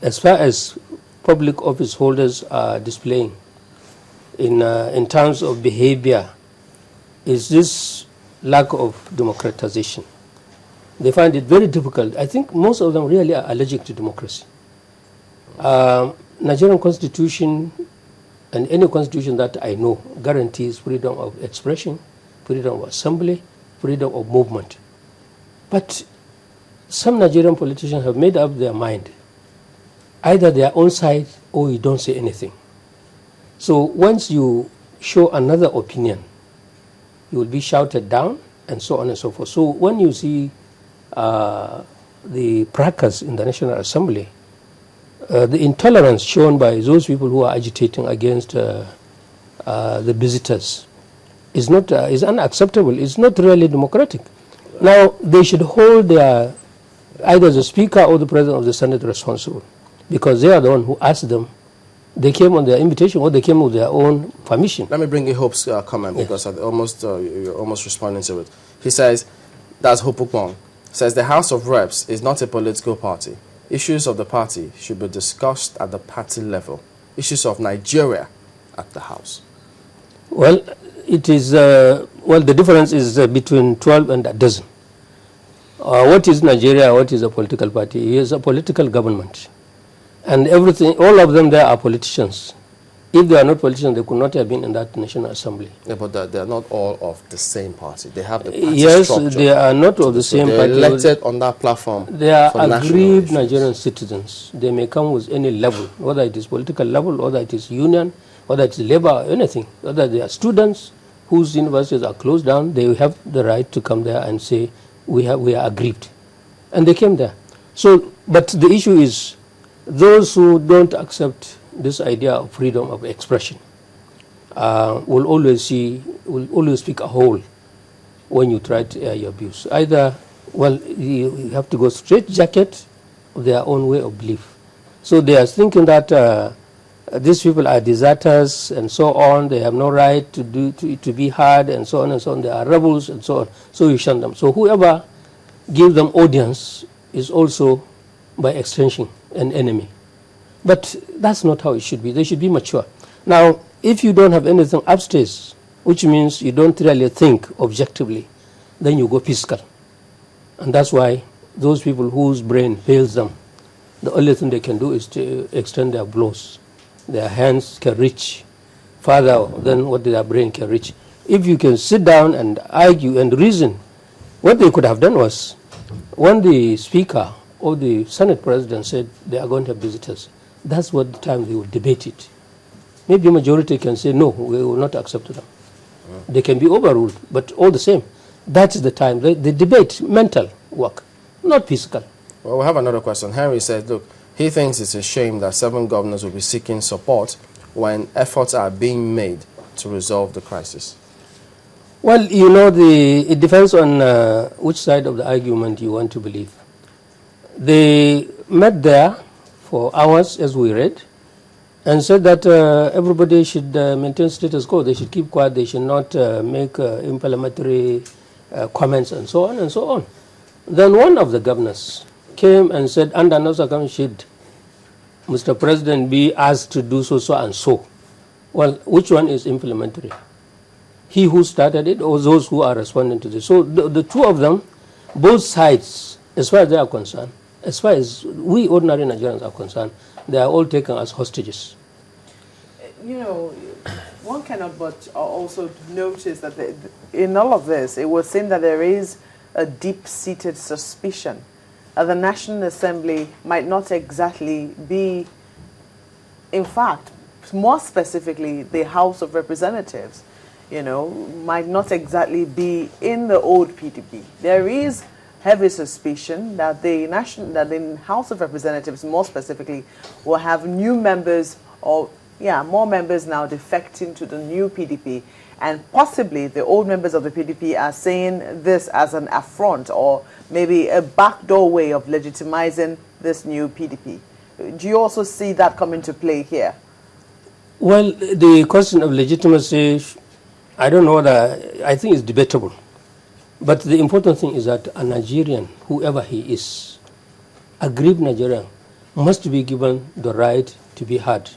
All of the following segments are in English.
as far as public office holders are displaying in terms of behavior is this lack of democratization. They find it very difficult. I think most of them really are allergic to democracy. Nigerian constitution and any constitution that I know guarantees freedom of expression, freedom of assembly, freedom of movement. But some Nigerian politicians have made up their mind, either their own side or you don't say anything. So once you show another opinion, you will be shouted down and so on and so forth. So when you see the fracas in the National Assembly, the intolerance shown by those people who are agitating against the visitors is unacceptable. It's not really democratic. Now, they should hold either the Speaker or the President of the Senate responsible, because they are the one who asked them. They came on their invitation or they came with their own permission. Let me bring in Hope's comment, because you're almost responding to it. He says, that's Hope Ukmong, says the House of Reps is not a political party. Issues of the party should be discussed at the party level. Issues of Nigeria at the House. Well, it is, the difference is between 12 and a dozen. What is Nigeria? What is a political party? It is a political government. And everything, all of them there are politicians. If they are not politicians, they could not have been in that National Assembly. Yeah, but they are not all of the same party. They have the party yes, structure. They are not of the same party. They are elected on that platform. They are aggrieved Nigerian citizens. They may come with any level, whether it is political level, whether it is union, whether it is labor, or anything. Whether they are students whose universities are closed down, they have the right to come there and say, we are aggrieved. And they came there. So, but the issue is, those who don't accept this idea of freedom of expression will always pick a hole when you try to air your views. Either, you have to go straight jacket of their own way of belief. So they are thinking that these people are deserters and so on. They have no right to be heard and so on and so on. They are rebels and so on. So you shun them. So whoever gives them audience is also, by extension, an enemy. But that's not how it should be. They should be mature. Now, if you don't have anything upstairs, which means you don't really think objectively, then you go fiscal. And that's why those people whose brain fails them, the only thing they can do is to extend their blows. Their hands can reach farther than what their brain can reach. If you can sit down and argue and reason, what they could have done was, when the Speaker or the Senate President said they are going to have visitors, that's what the time they will debate it. Maybe a majority can say, no, we will not accept them. They can be overruled, but all the same, that's the time. The debate, mental work, not physical. Well, we have another question. Henry said, look, he thinks it's a shame that 7 governors will be seeking support when efforts are being made to resolve the crisis. Well, you know, it depends on which side of the argument you want to believe. They met there for hours, as we read, and said that everybody should maintain status quo. They should keep quiet. They should not make inflammatory comments and so on and so on. Then one of the governors came and said, under no circumstance should Mr. President be asked to do so and so. Well, which one is inflammatory? He who started it or those who are responding to this? So the two of them, both sides, as far as they are concerned, as far as we ordinary Nigerians are concerned, they are all taken as hostages. You know, one cannot but also notice that in all of this, it would seem that there is a deep-seated suspicion that the National Assembly might not exactly be, in fact, more specifically, the House of Representatives, you know, might not exactly be in the old PDP. There is heavy suspicion that the House of Representatives, more specifically, will have new members, or more members now defecting to the new PDP, and possibly the old members of the PDP are saying this as an affront or maybe a backdoor way of legitimizing this new PDP. Do you also see that come into play here? Well, the question of legitimacy, I don't know that, I think it's debatable. But the important thing is that a Nigerian, whoever he is, aggrieved Nigerian, must be given the right to be heard,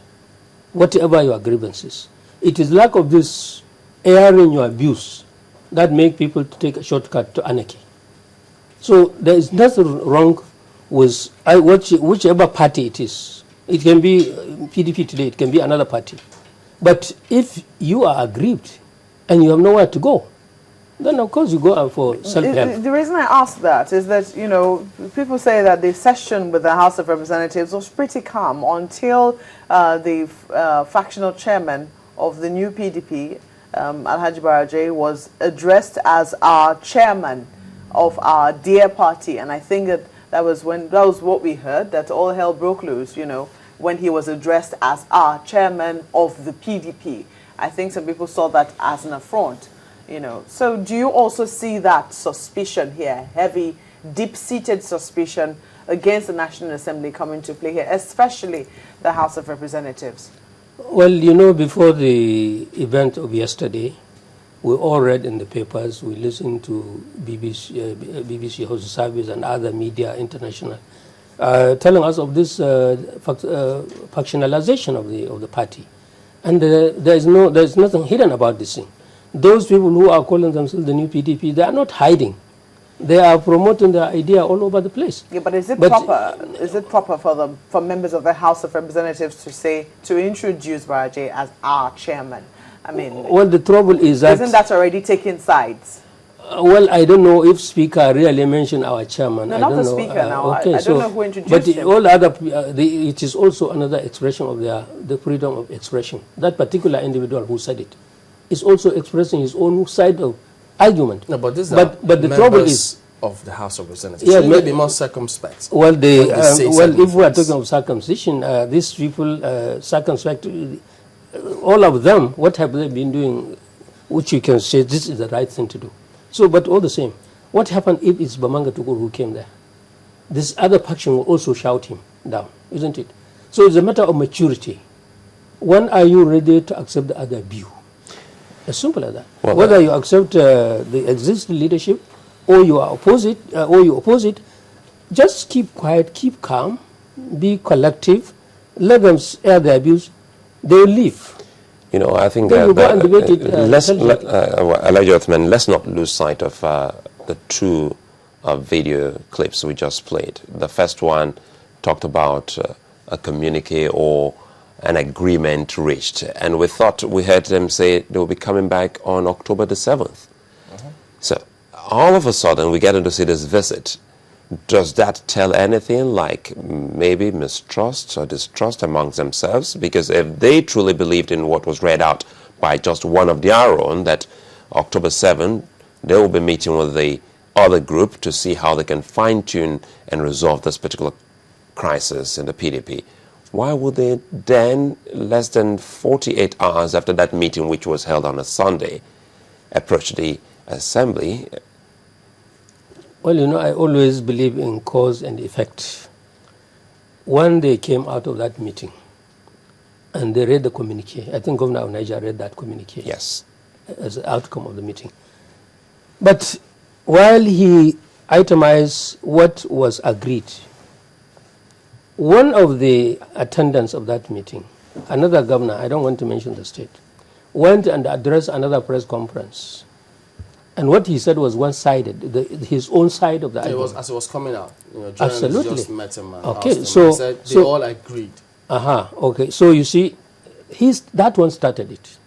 whatever your grievances. It is lack of this airing your abuse that make people to take a shortcut to anarchy. So there is nothing wrong with whichever party it is. It can be PDP today, it can be another party. But if you are aggrieved and you have nowhere to go, then of course you go out for self-help. The reason I ask that is that, you know, people say that the session with the House of Representatives was pretty calm until the factional chairman of the new PDP, Alhaji Baraje, was addressed as our chairman of our dear party. And I think that was what we heard, that all hell broke loose, you know, when he was addressed as our chairman of the PDP. I think some people saw that as an affront, you know. So do you also see that suspicion here, heavy, deep-seated suspicion against the National Assembly coming to play here, especially the House of Representatives? Well, you know, before the event of yesterday, we all read in the papers, we listened to BBC House Service and other media international, telling us of this factionalization of the party, and there is nothing hidden about this thing. Those people who are calling themselves the new PDP, they are not hiding. They are promoting their idea all over the place. Yeah, but is it proper? Is it proper for members of the House of Representatives to introduce Baraje as our chairman? I mean, well, the trouble is that isn't that already taking sides? Well, I don't know if Speaker really mentioned our chairman. No, I not don't the know. Speaker now. Okay, I don't know who introduced but him. All other, it is also another expression of the freedom of expression. That particular individual who said it is also expressing his own side of argument. No, but this but the trouble is of the House of Representatives. Yeah, Shouldn't they be more circumspect? Well, if we are things? talking of circumcision, these people circumspect. All of them, what have they been doing, which you can say this is the right thing to do? So, but all the same, what happened if it's Bamanga Tukur who came there? This other faction will also shout him down, isn't it? So it's a matter of maturity. When are you ready to accept the other view? As simple as that. Well, whether you accept the existing leadership or you are opposite, or you oppose it, just keep quiet, keep calm, be collective, let them air their views. They will leave. You know, I think let's not lose sight of the two video clips we just played. The first one talked about a communique or an agreement reached, and we thought we heard them say they will be coming back on October the 7th. So all of a sudden we get to see this visit. Does that tell anything like maybe mistrust or distrust amongst themselves? Because if they truly believed in what was read out by just one of their own, that October 7th, they will be meeting with the other group to see how they can fine-tune and resolve this particular crisis in the PDP. Why would they then, less than 48 hours after that meeting, which was held on a Sunday, approach the Assembly? Well, you know, I always believe in cause and effect. When they came out of that meeting and they read the communique, I think Governor of Niger read that communique. Yes. As an outcome of the meeting. But while he itemized what was agreed, one of the attendants of that meeting, another governor, I don't want to mention the state, went and addressed another press conference. And what he said was one-sided, his own side of the argument. As it was coming out, you know, absolutely. Just met him and okay, asked him. so he said they all agreed. Okay, so you see, that one started it.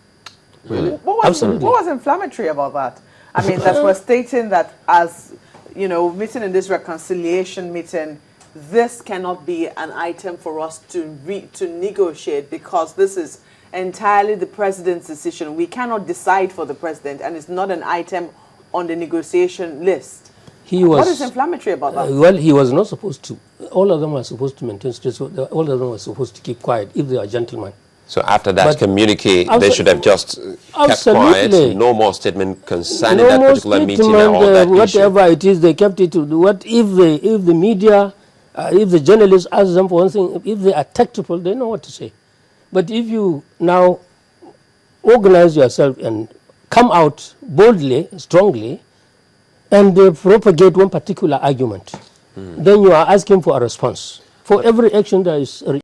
Really? What was inflammatory about that? I mean, that we're stating that as, you know, meeting in this reconciliation meeting, this cannot be an item for us to negotiate because this is entirely the president's decision. We cannot decide for the president, and it's not an item on the negotiation list. What is inflammatory about that? Well, he was not supposed to. All of them were supposed to maintain stress. All of them were supposed to keep quiet if they are gentlemen. So after that communique, they should have just kept quiet. No more statement concerning that particular meeting or that whatever it is, they kept it. What if the media, if the journalists ask them for one thing, if they are tactful, they know what to say. But if you now organize yourself and come out boldly, strongly, and propagate one particular argument, then you are asking for a response. For every action there is